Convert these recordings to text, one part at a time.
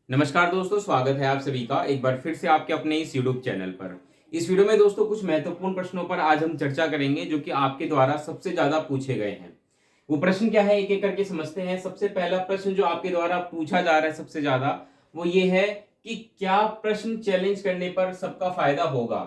नमस्कार दोस्तों, स्वागत है आप सभी का एक बार फिर से आपके अपने इस YouTube चैनल पर। इस वीडियो में दोस्तों कुछ महत्वपूर्ण प्रश्नों पर आज हम चर्चा करेंगे जो कि आपके द्वारा सबसे ज्यादा पूछे गए हैं। वो प्रश्न क्या है, एक एक करके समझते हैं। सबसे पहला प्रश्न जो आपके द्वारा पूछा जा रहा है सबसे ज्यादा, वो ये है कि क्या प्रश्न चैलेंज करने पर सबका फायदा होगा।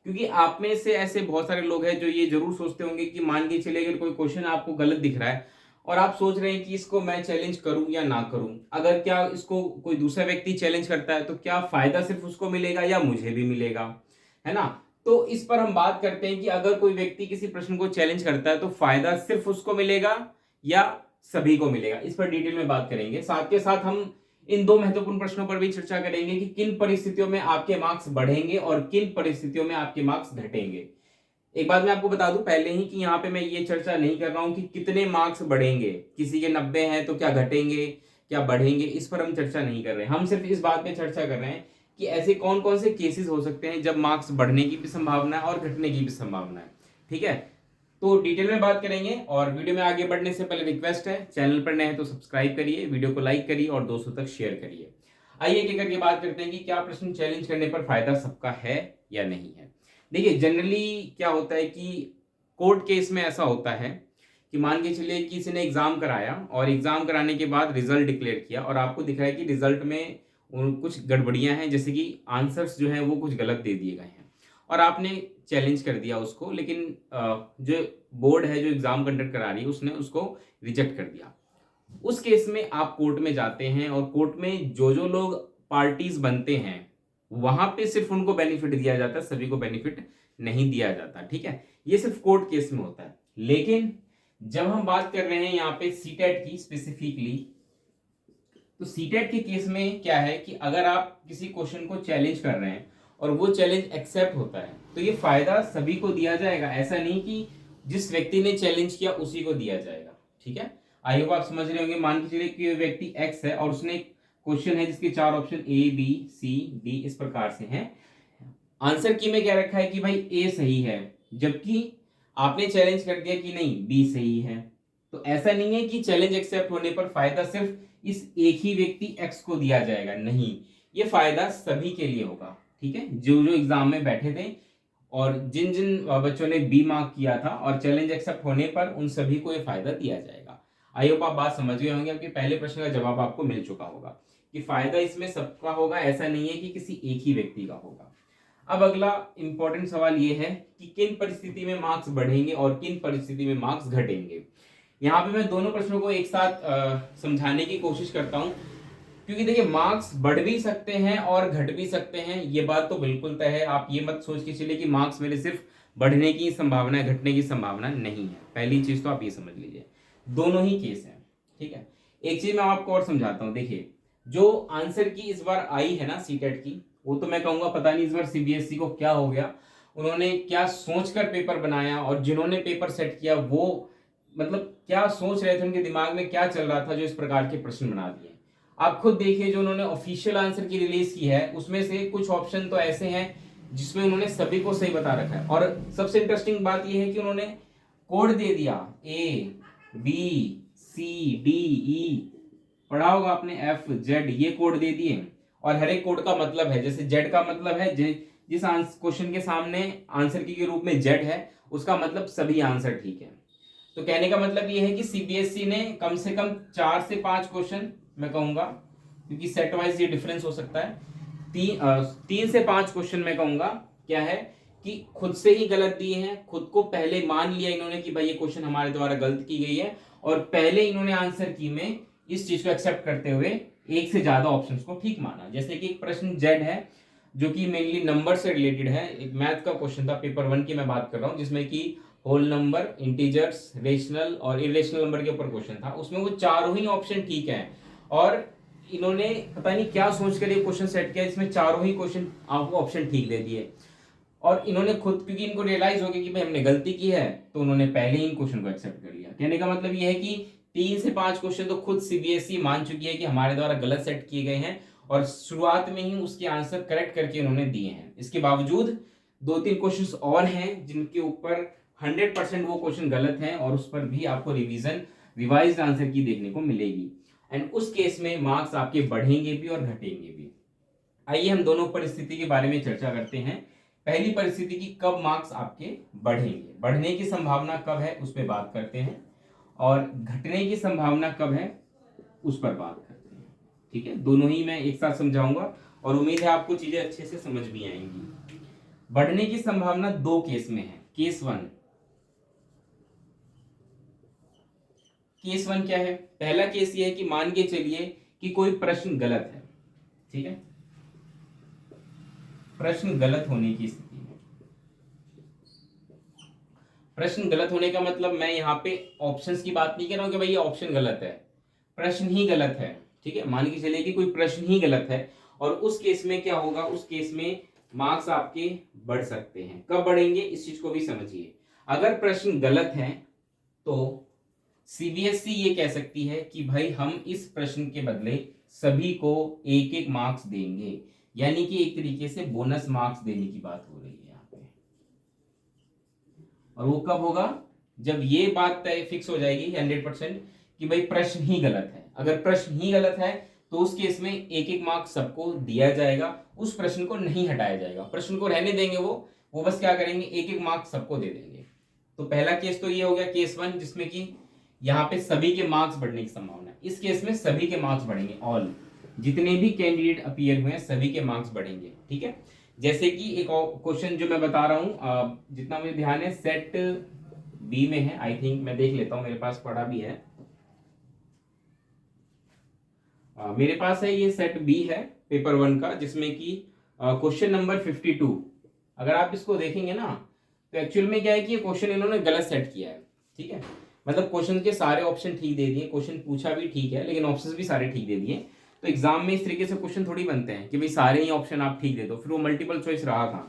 क्योंकि आप में से ऐसे बहुत सारे लोग हैं जो ये जरूर सोचते होंगे कि मान के चलिए अगर कोई क्वेश्चन आपको गलत दिख रहा है और आप सोच रहे हैं कि इसको मैं चैलेंज करूं या ना करूं, अगर क्या इसको कोई दूसरा व्यक्ति चैलेंज करता है तो क्या फायदा सिर्फ उसको मिलेगा या मुझे भी मिलेगा, है ना। तो इस पर हम बात करते हैं कि अगर कोई व्यक्ति किसी प्रश्न को चैलेंज करता है तो फायदा सिर्फ उसको मिलेगा या सभी को मिलेगा। इस पर डिटेल में बात करेंगे। साथ के साथ हम इन दो महत्वपूर्ण प्रश्नों पर भी चर्चा करेंगे कि किन परिस्थितियों में आपके मार्क्स बढ़ेंगे और किन परिस्थितियों में आपके मार्क्स घटेंगे। एक बात मैं आपको बता दूं पहले ही कि यहाँ पे मैं ये चर्चा नहीं कर रहा हूं कि कितने मार्क्स बढ़ेंगे, किसी के 90 हैं तो क्या घटेंगे क्या बढ़ेंगे, इस पर हम चर्चा नहीं कर रहे हैं। हम सिर्फ इस बात पे चर्चा कर रहे हैं कि ऐसे कौन कौन से केसेस हो सकते हैं जब मार्क्स बढ़ने की भी संभावना है और घटने की भी संभावना है। ठीक है, तो डिटेल में बात करेंगे। और वीडियो में आगे बढ़ने से पहले रिक्वेस्ट है, चैनल पर नए हैं तो सब्सक्राइब करिए, वीडियो को लाइक करिए और दोस्तों तक शेयर करिए। आइए एक एक करके बात करते हैं कि क्या प्रश्न चैलेंज करने पर फायदा सबका है या नहीं है। देखिए, जनरली क्या होता है कि कोर्ट केस में ऐसा होता है कि मान के चलिए किसी ने एग्जाम कराया और एग्जाम कराने के बाद रिजल्ट डिक्लेयर किया और आपको दिख रहा है कि रिजल्ट में कुछ गड़बड़ियां हैं, जैसे कि आंसर्स जो हैं वो कुछ गलत दे दिए गए हैं और आपने चैलेंज कर दिया उसको, लेकिन जो बोर्ड है जो एग्जाम कंडक्ट करा रही है उसने उसको रिजेक्ट कर दिया। उस केस में आप कोर्ट में जाते हैं और कोर्ट में जो जो लोग पार्टीज बनते हैं वहां पे सिर्फ उनको बेनिफिट दिया जाता है, सभी को बेनिफिट नहीं दिया जाता। ठीक है, ये सिर्फ कोर्ट केस में होता है। लेकिन जब हम बात कर रहे हैं यहाँ पे सीटेट की स्पेसिफिकली, तो सीटेट के केस में क्या है कि अगर आप किसी क्वेश्चन को चैलेंज कर रहे हैं और वो चैलेंज एक्सेप्ट होता है तो ये फायदा सभी को दिया जाएगा। ऐसा नहीं कि जिस व्यक्ति ने चैलेंज किया उसी को दिया जाएगा। ठीक है, आई होप आप समझ रहे होंगे। मान के चलिए कि व्यक्ति एक्स है और उसने क्वेश्चन है जिसके चार option A B C D इस प्रकार से हैं। आंसर की में क्या रखा है कि भाई ए सही है, जबकि आपने चैलेंज कर दिया कि नहीं बी सही है। तो ऐसा नहीं है कि चैलेंज एक्सेप्ट होने पर फायदा सिर्फ इस एक ही व्यक्ति एक्स को दिया जाएगा, नहीं, ये फायदा सभी के लिए होगा। ठीक है, जो जो एग्जाम में बैठे थे और जिन जिन बच्चों ने बी मार्क किया था और चैलेंज एक्सेप्ट होने पर उन सभी को ये फायदा दिया जाएगा। आई होप आप बात समझ गए होंगे। आपके पहले प्रश्न का जवाब आपको मिल चुका होगा कि फायदा इसमें सबका होगा, ऐसा नहीं है कि किसी एक ही व्यक्ति का होगा। अब अगला इंपॉर्टेंट सवाल ये है कि किन परिस्थिति में मार्क्स बढ़ेंगे और किन परिस्थिति में मार्क्स घटेंगे। यहाँ पे मैं दोनों प्रश्नों को एक साथ समझाने की कोशिश करता हूँ, क्योंकि देखिए मार्क्स बढ़ भी सकते हैं और घट भी सकते हैं, ये बात तो बिल्कुल तय है। आप ये मत सोच के चलिए कि मार्क्स मेरे सिर्फ बढ़ने की संभावना है, घटने की संभावना नहीं है। पहली चीज तो आप ये समझ लीजिए, दोनों ही केस हैं। ठीक है, एक चीज मैं आपको और समझाता हूँ। देखिए, जो आंसर की इस बार आई है ना सीटेट की, वो तो मैं कहूंगा पता नहीं इस बार सीबीएसई को क्या हो गया, उन्होंने क्या सोचकर पेपर बनाया और जिन्होंने पेपर सेट किया वो मतलब क्या सोच रहे थे, उनके दिमाग में क्या चल रहा था जो इस प्रकार के प्रश्न बना दिए। आप खुद देखिए, जो उन्होंने ऑफिशियल आंसर की रिलीज की है उसमें से कुछ ऑप्शन तो ऐसे हैं जिसमें उन्होंने सभी को सही बता रखा है। और सबसे इंटरेस्टिंग बात यह है कि उन्होंने कोड दे दिया, ए बी सी डी ई, पढ़ा होगा आपने, एफ जेड, ये कोड दे दिए। और हर एक कोड का मतलब है, जैसे जेड का मतलब है जिस क्वेश्चन के सामने आंसर की के रूप में जेड है उसका मतलब सभी आंसर ठीक है। तो कहने का मतलब ये है कि सीबीएसई ने कम से कम 4 से 5 क्वेश्चन, मैं कहूंगा क्योंकि सेट वाइज ये डिफरेंस हो सकता है, 3 से 5 क्वेश्चन मैं कहूंगा क्या है कि खुद से ही गलत दिए हैं। खुद को पहले मान लिया इन्होंने कि भाई ये क्वेश्चन हमारे द्वारा गलत की गई है और पहले इन्होंने आंसर की में इस चीज को एक्सेप्ट करते हुए एक से ज्यादा ऑप्शंस को ठीक माना। जैसे कि एक प्रश्न जेड है जो कि मेनली नंबर से रिलेटेड है, एक मैथ का क्वेश्चन था, पेपर 1 की मैं बात कर रहा हूँ, जिसमें कि होल नंबर, इंटीजर्स, रेशनल और इरेशनल नंबर के ऊपर क्वेश्चन था। उसमें वो चारों ही ऑप्शन ठीक है और इन्होंने पता नहीं क्या सोच कर ये क्वेश्चन सेट किया, इसमें चारों ही क्वेश्चन आपको ऑप्शन ठीक दे दिए। और इन्होंने खुद, क्योंकि इनको रियलाइज हो गया कि भाई हमने गलती की है, तो उन्होंने पहले ही इन क्वेश्चन को एक्सेप्ट कर लिया। कहने का मतलब ये है कि 3 से 5 क्वेश्चन तो खुद सीबीएसई मान चुकी है कि हमारे द्वारा गलत सेट किए गए हैं और शुरुआत में ही उसके आंसर करेक्ट करके उन्होंने दिए हैं। इसके बावजूद 2-3 क्वेश्चन और हैं जिनके ऊपर 100% वो क्वेश्चन गलत हैं और उस पर भी आपको रिवाइज्ड आंसर की देखने को मिलेगी। एंड उस केस में मार्क्स आपके बढ़ेंगे भी और घटेंगे भी। आइए हम दोनों परिस्थिति के बारे में चर्चा करते हैं। पहली परिस्थिति की कब मार्क्स आपके बढ़ेंगे, बढ़ने की संभावना कब है उस पर बात करते हैं, और घटने की संभावना कब है उस पर बात करते हैं। ठीक है, दोनों ही मैं एक साथ समझाऊंगा और उम्मीद है आपको चीजें अच्छे से समझ भी आएंगी। बढ़ने की संभावना दो केस में है। केस वन, केस वन क्या है? पहला केस ये है कि मान के चलिए कि कोई प्रश्न गलत है। ठीक है, प्रश्न गलत होने की स्थिति में, प्रश्न गलत होने का मतलब मैं यहाँ पे ऑप्शंस की बात नहीं कर रहा हूं कि भाई ये ऑप्शन गलत है, प्रश्न ही गलत है। ठीक है, मान के चलिए कि कोई प्रश्न ही गलत है, और उस केस में क्या होगा, उस केस में मार्क्स आपके बढ़ सकते हैं। कब बढ़ेंगे इस चीज को भी समझिए। अगर प्रश्न गलत है तो सीबीएसई ये कह सकती है कि भाई हम इस प्रश्न के बदले सभी को एक एक मार्क्स देंगे, यानी कि एक तरीके से बोनस मार्क्स देने की बात हो रही है यहाँ पे। और वो कब होगा? जब ये बात तय फिक्स हो जाएगी 100% कि भाई प्रश्न ही गलत है। अगर प्रश्न ही गलत है तो उस केस में एक एक मार्क्स सबको दिया जाएगा, उस प्रश्न को नहीं हटाया जाएगा, प्रश्न को रहने देंगे। वो बस क्या करेंगे, एक एक मार्क्स सबको दे देंगे। तो पहला केस तो ये हो गया, केस वन, जिसमें कि यहाँ पे सभी के मार्क्स बढ़ने की संभावना है। इस केस में सभी के मार्क्स बढ़ेंगे, ऑल जितने भी कैंडिडेट अपीयर हुए हैं सभी के मार्क्स बढ़ेंगे। ठीक है, जैसे कि एक क्वेश्चन जो मैं बता रहा हूं, जितना मुझे ध्यान है सेट बी में है, आई थिंक, मैं देख लेता हूं, मेरे पास पढ़ा भी है। मेरे पास है ये सेट बी है पेपर वन का, जिसमें कि क्वेश्चन नंबर 52। अगर आप इसको देखेंगे ना तो एक्चुअल में क्या है कि ये क्वेश्चन इन्होंने गलत सेट किया है। ठीक है, मतलब क्वेश्चन के सारे ऑप्शन ठीक दे दिए, क्वेश्चन पूछा भी ठीक है लेकिन ऑप्शंस भी सारे ठीक दे दिए। तो एग्जाम में इस तरीके से क्वेश्चन थोड़ी बनते हैं कि भाई सारे ही ऑप्शन आप ठीक दे दो, फिर वो मल्टीपल चॉइस रहा था,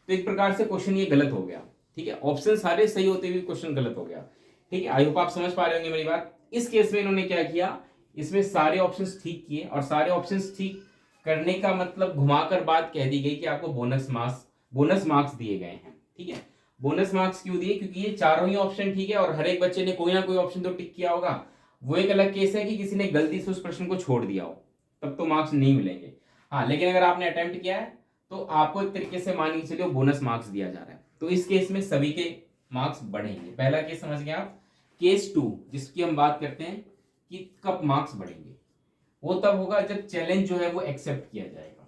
तो एक प्रकार से क्वेश्चन ये गलत हो गया। ठीक है, ऑप्शन सारे सही होते हुए क्वेश्चन गलत हो गया। ठीक है, आई होप आप समझ पा रहे होंगे मेरी बात। इस केस में इन्होंने क्या किया, इसमें सारे ऑप्शंस ठीक किए, और सारे ऑप्शंस ठीक करने का मतलब घुमाकर बात कह दी गई कि आपको बोनस मार्क्स दिए गए हैं। ठीक है, बोनस मार्क्स क्यों दिए? क्योंकि ये चारों ही ऑप्शन ठीक है और हर एक बच्चे ने कोई ना कोई ऑप्शन तो टिक किया होगा। वो एक अलग केस है कि किसी ने गलती से उस प्रश्न को छोड़ दिया हो, तब तो मार्क्स नहीं मिलेंगे। हाँ, लेकिन अगर आपने अटेम्प्ट किया है तो आपको एक तरीके से मान के चलिए बोनस मार्क्स दिया जा रहा है, तो इस केस में सभी के मार्क्स बढ़ेंगे। पहला केस समझ गए आप। केस टू, जिसकी हम बात करते हैं कि कब मार्क्स बढ़ेंगे, वो तब होगा जब चैलेंज जो है वो एक्सेप्ट किया जाएगा।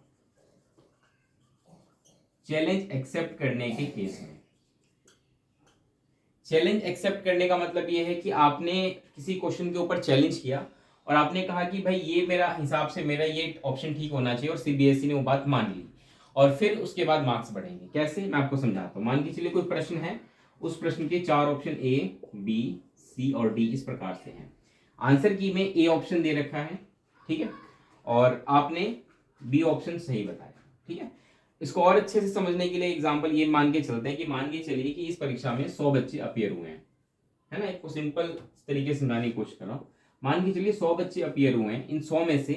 चैलेंज एक्सेप्ट करने के केस में, चैलेंज एक्सेप्ट करने का मतलब ये है कि आपने किसी क्वेश्चन के ऊपर चैलेंज किया और आपने कहा कि भाई ये मेरा हिसाब से मेरा ये ऑप्शन ठीक होना चाहिए, और सीबीएसई ने वो बात मान ली, और फिर उसके बाद मार्क्स बढ़ेंगे। कैसे, मैं आपको समझाता हूँ। मान के चलिए कोई प्रश्न है, उस प्रश्न के चार ऑप्शन ए, बी, सी और डी इस प्रकार से हैं। आंसर की में ए ऑप्शन दे रखा है, ठीक है, और आपने बी ऑप्शन सही बताया। ठीक है, इसको और अच्छे से समझने के लिए एग्जांपल ये मान के चलते हैं कि मान के चलिए कि इस परीक्षा में 100 बच्चे अपीयर हुए हैं, है ना। एक सिंपल तरीके से समझाने की कोशिश कर रहा हूँ। मान के चलिए 100 बच्चे अपीयर हुए हैं, इन 100 में से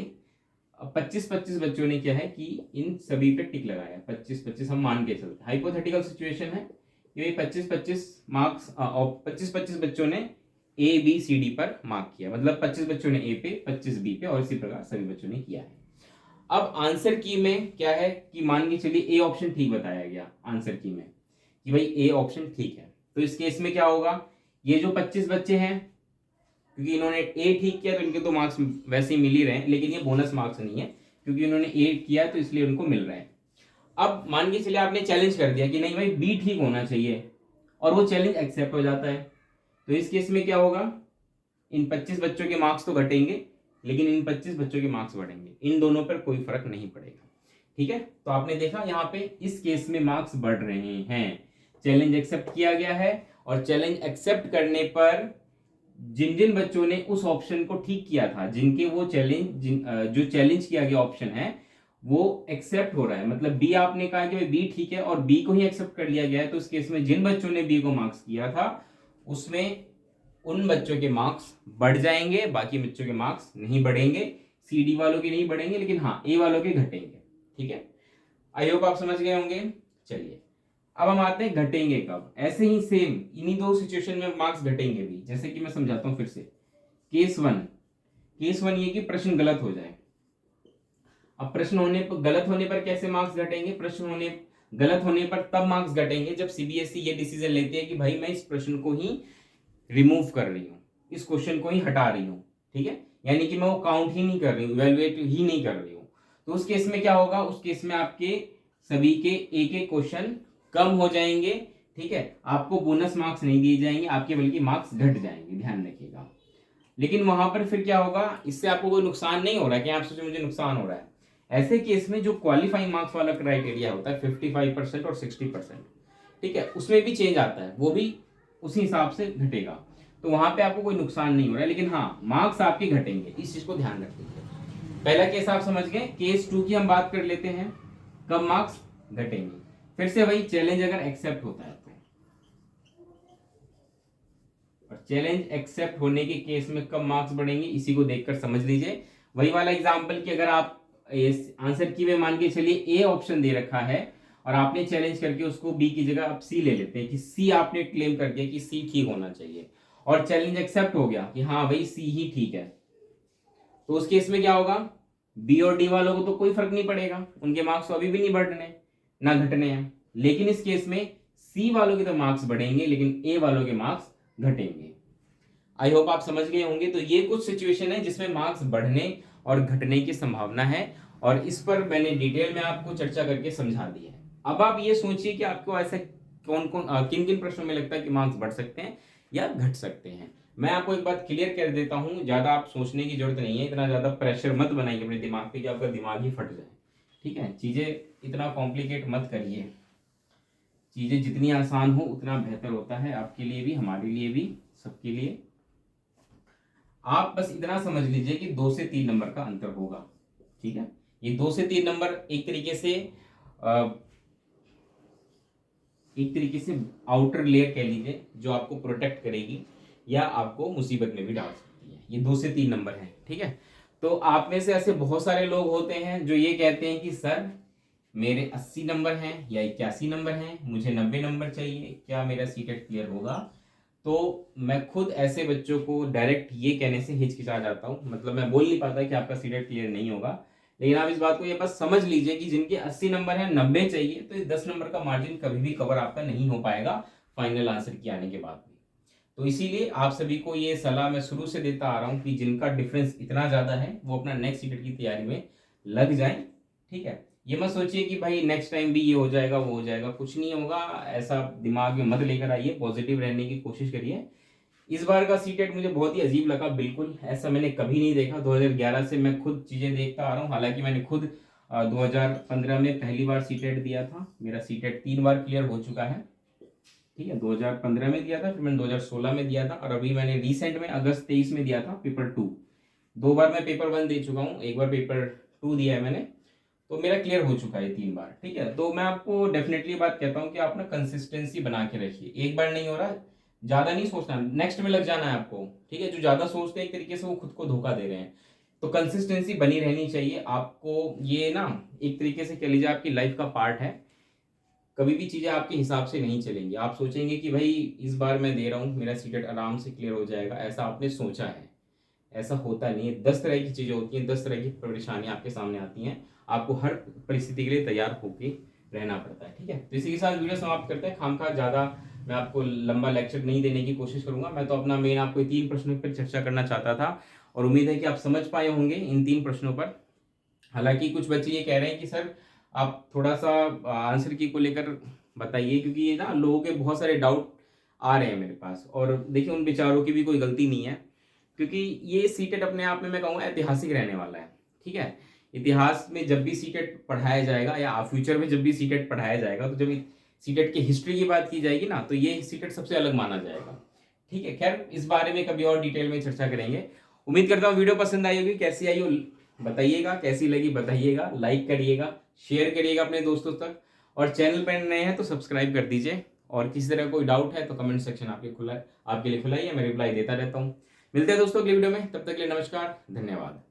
25-25 बच्चों ने क्या है कि इन सभी पे टिक लगाया। 25-25 हम मान के चलते हैं, हाइपोथेटिकल सिचुएशन है कि 25-25 मार्क्स, 25-25 बच्चों ने ए बी सी डी पर मार्क किया, मतलब 25 बच्चों ने ए पे, 25 बी पे, और इसी प्रकार सभी बच्चों ने किया है। अब आंसर की में क्या है कि मान के चलिए ए ऑप्शन ठीक बताया गया आंसर की में कि भाई ए ऑप्शन ठीक है। तो इस केस में क्या होगा, ये जो 25 बच्चे हैं, क्योंकि इन्होंने ए ठीक किया तो इनके तो मार्क्स वैसे ही मिल ही रहे हैं, लेकिन ये बोनस मार्क्स नहीं है क्योंकि इन्होंने ए किया तो इसलिए उनको मिल रहे हैं। अब मान के चलिए आपने चैलेंज कर दिया कि नहीं भाई बी ठीक होना चाहिए, और वो चैलेंज एक्सेप्ट हो जाता है। तो इस केस में क्या होगा, इन 25 बच्चों के मार्क्स तो घटेंगे लेकिन इन 25 बच्चों के मार्क्स बढ़ेंगे, इन दोनों पर कोई फर्क नहीं पड़ेगा। ठीक है, तो आपने देखा यहाँ पे इस केस में मार्क्स बढ़ रहे हैं, चैलेंज एक्सेप्ट किया गया है, और चैलेंज एक्सेप्ट करने पर जिन जिन बच्चों ने उस ऑप्शन को ठीक किया था, जिनके वो जो चैलेंज किया गया ऑप्शन है वो एक्सेप्ट हो रहा है, मतलब बी आपने कहा कि भाई बी ठीक है और बी को ही एक्सेप्ट कर लिया गया है, तो इस केस में जिन बच्चों ने बी को मार्क्स किया था उसमें उन बच्चों के मार्क्स बढ़ जाएंगे, बाकी बच्चों के मार्क्स नहीं बढ़ेंगे। सी डी वालों के नहीं बढ़ेंगे लेकिन हाँ ए वालों के घटेंगे। ठीक है, आई होप आप समझ गए होंगे। चलिए अब हम आते हैं घटेंगे कब। ऐसे ही सेम इन्हीं दो सिचुएशन में मार्क्स घटेंगे भी, जैसे कि मैं समझाता हूं फिर से। केस वन, केस 1 ये कि प्रश्न गलत हो जाए। अब प्रश्न होने पर गलत होने पर कैसे मार्क्स घटेंगे? प्रश्न होने गलत होने पर तब मार्क्स घटेंगे जब सीबीएसई ये डिसीजन लेती है कि भाई मैं इस प्रश्न को ही रिमूव कर रही हूँ, इस क्वेश्चन को ही हटा रही हूँ, ठीक है, यानी कि मैं वो काउंट ही नहीं कर रही हूँ, इवैल्यूएट ही नहीं कर रही हूँ। तो उस केस में क्या होगा? उस केस में आपके सभी के एक एक क्वेश्चन कम हो जाएंगे, ठीक है, आपको बोनस मार्क्स नहीं दिए जाएंगे, आपके बल्कि मार्क्स घट जाएंगे, ध्यान रखिएगा। लेकिन वहां पर फिर क्या होगा? इससे आपको कोई नुकसान नहीं हो रहा है कि आप सोचे मुझे नुकसान हो रहा है। ऐसे केस में जो क्वालिफाइंग मार्क्स वाला क्राइटेरिया होता है 55% और 60%, ठीक है, उसमें भी चेंज आता है, वो भी उसी हिसाब से घटेगा। तो वहां पे आपको कोई नुकसान नहीं हो रहा है, लेकिन हाँ मार्क्स आपके घटेंगे, इस चीज को ध्यान रखिए। पहला केस आप समझ गए। केस 2 की हम बात कर लेते हैं, कब मार्क्स घटेंगे। फिर से वही, चैलेंज अगर एक्सेप्ट होता है तो, और चैलेंज एक्सेप्ट होने के केस में कब मार्क्स बढ़ेंगे, इसी को देखकर समझ लीजिए। वही वाला एग्जांपल कि अगर आप आंसर की में मान के चलिए ए ऑप्शन दे रखा है और आपने चैलेंज करके उसको बी की जगह आप सी ले लेते हैं कि सी आपने क्लेम कर दिया कि सी ठीक होना चाहिए, और चैलेंज एक्सेप्ट हो गया कि हाँ भाई सी ही ठीक है, तो उस केस में क्या होगा? बी और डी वालों को तो कोई फर्क नहीं पड़ेगा, उनके मार्क्स तो अभी भी नहीं बढ़ने ना घटने हैं। लेकिन इस केस में सी वालों के तो मार्क्स बढ़ेंगे लेकिन ए वालों के मार्क्स घटेंगे। आई होप आप समझ गए होंगे। तो ये कुछ सिचुएशन है जिसमें मार्क्स बढ़ने और घटने की संभावना है, और इस पर मैंने डिटेल में आपको चर्चा करके समझा दी है। अब आप ये सोचिए कि आपको ऐसे कौन कौन किन किन प्रश्नों में लगता है कि मार्क्स बढ़ सकते हैं या घट सकते हैं। मैं आपको एक बात क्लियर कर देता हूं, ज्यादा आप सोचने की जरूरत नहीं है, इतना ज्यादा प्रेशर मत बनाइए अपने दिमाग पे कि आपका दिमाग ही फट जाए, ठीक है। चीजें इतना कॉम्प्लिकेट मत करिए, चीजें जितनी आसान हो उतना बेहतर होता है, आपके लिए भी, हमारे लिए भी, सबके लिए। आप बस इतना समझ लीजिए कि 2 से 3 नंबर का अंतर होगा, ठीक है। ये 2 से 3 नंबर एक तरीके से आउटर लेयर कह लीजिए, जो आपको प्रोटेक्ट करेगी या आपको मुसीबत में भी डाल सकती है। ये 2 से 3 नंबर है, ठीक है। तो आप में से ऐसे बहुत सारे लोग होते हैं जो ये कहते हैं कि सर मेरे 80 नंबर हैं या 81 नंबर हैं, मुझे 90 नंबर चाहिए, क्या मेरा सीटेट क्लियर होगा? तो मैं खुद ऐसे बच्चों को डायरेक्ट ये कहने से हिचकिचा जाता हूँ, मतलब मैं बोल नहीं पाता कि आपका सीटेट क्लियर नहीं होगा। लेकिन आप इस बात को ये बस समझ लीजिए कि जिनके 80 नंबर है 90 चाहिए, तो इस 10 नंबर का मार्जिन कभी भी कवर आपका नहीं हो पाएगा फाइनल आंसर की आने के बाद भी। तो इसीलिए आप सभी को ये सलाह मैं शुरू से देता आ रहा हूँ कि जिनका डिफरेंस इतना ज्यादा है वो अपना नेक्स्ट सीटेट की तैयारी में लग जाए, ठीक है। ये मत सोचिए कि भाई नेक्स्ट टाइम भी ये हो जाएगा वो हो जाएगा, कुछ नहीं होगा, ऐसा दिमाग में मत लेकर आइए, पॉजिटिव रहने की कोशिश करिए। इस बार का सीटेट मुझे बहुत ही अजीब लगा, बिल्कुल ऐसा मैंने कभी नहीं देखा। 2011 से मैं खुद चीजें देखता आ रहा हूँ, हालांकि मैंने खुद 2015 में पहली बार सीटेट दिया था, मेरा सीटेट 3 बार क्लियर हो चुका है, ठीक है। 2015 में दिया था, फिर मैंने 2016 में दिया था, और अभी मैंने रिसेंट में अगस्त 23 में दिया था पेपर 2। 2 बार मैं पेपर 1 दे चुका हूँ, एक बार पेपर 2 दिया है मैंने, तो मेरा क्लियर हो चुका है 3 बार, ठीक है। तो मैं आपको डेफिनेटली बात कहता हूँ कि आप ना कंसिस्टेंसी बना के रखिए। एक बार नहीं हो रहा, ज्यादा नहीं सोचना, नेक्स्ट में लग जाना है आपको, ठीक है। जो ज्यादा सोचते हैं एक तरीके से वो खुद को धोखा दे रहे हैं। तो कंसिस्टेंसी बनी रहनी चाहिए आपको, ये ना एक तरीके से कह लीजिए आपकी लाइफ का पार्ट है। कभी भी चीजें आपके हिसाब से नहीं चलेंगी, आप सोचेंगे कि भाई इस बार मैं दे रहा हूँ मेरा सीटेट आराम से क्लियर हो जाएगा, ऐसा आपने सोचा है, ऐसा होता नहीं है। 10 तरह की चीजें होती हैं, 10 तरह की परेशानियां आपके सामने आती हैं, आपको हर परिस्थिति के लिए तैयार होकर रहना पड़ता है, ठीक है। तो इसी के साथ वीडियो समाप्त करते हैं। खामखा ज्यादा मैं आपको लंबा लेक्चर नहीं देने की कोशिश करूंगा, मैं तो अपना मेन आपको 3 प्रश्नों पर चर्चा करना चाहता था, और उम्मीद है कि आप समझ पाए होंगे इन 3 प्रश्नों पर। हालांकि कुछ बच्चे ये कह रहे हैं कि सर आप थोड़ा सा आंसर की को लेकर बताइए, क्योंकि ये ना लोगों के बहुत सारे डाउट आ रहे हैं मेरे पास, और देखिए उन बेचारों की भी कोई गलती नहीं है, क्योंकि ये सीटेट अपने आप में मैं कहूँगा ऐतिहासिक रहने वाला है, ठीक है। इतिहास में जब भी सीटेट पढ़ाया जाएगा या फ्यूचर में जब भी सीटेट पढ़ाया जाएगा, तो जब सीटेट की हिस्ट्री की बात की जाएगी ना, तो ये सीटेट सबसे अलग माना जाएगा, ठीक है। खैर इस बारे में कभी और डिटेल में चर्चा करेंगे। उम्मीद करता हूँ वीडियो पसंद आई होगी, कैसी आई हो बताइएगा, कैसी लगी बताइएगा, लाइक करिएगा, शेयर करिएगा अपने दोस्तों तक, और चैनल पर नए हैं तो सब्सक्राइब कर दीजिए। और किसी तरह कोई डाउट है तो कमेंट सेक्शन आपके लिए खुला ही है, मैं रिप्लाई देता रहता हूँ। मिलते हैं दोस्तों अगले वीडियो में, तब तक के लिए नमस्कार, धन्यवाद।